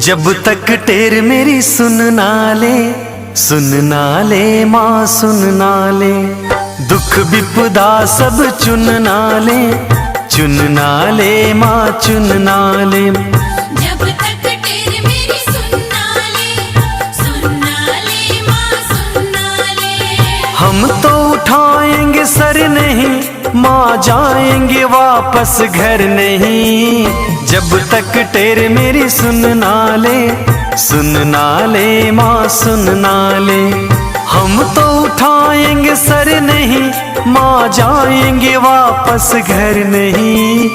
जब तक टेर मेरी सुन ना ले माँ सुन ना ले, दुख विपदा सब चुन ना ले माँ चुन ना ले। जब तक टेर मेरी सुन ना ले माँ सुन ना ले। हम तो उठाएंगे सर नहीं माँ जाएंगे वापस घर नहीं। जब तक टेर मेरी सुन ना ले माँ सुन ना ले। हम तो उठाएंगे सर नहीं माँ जाएंगे वापस घर नहीं।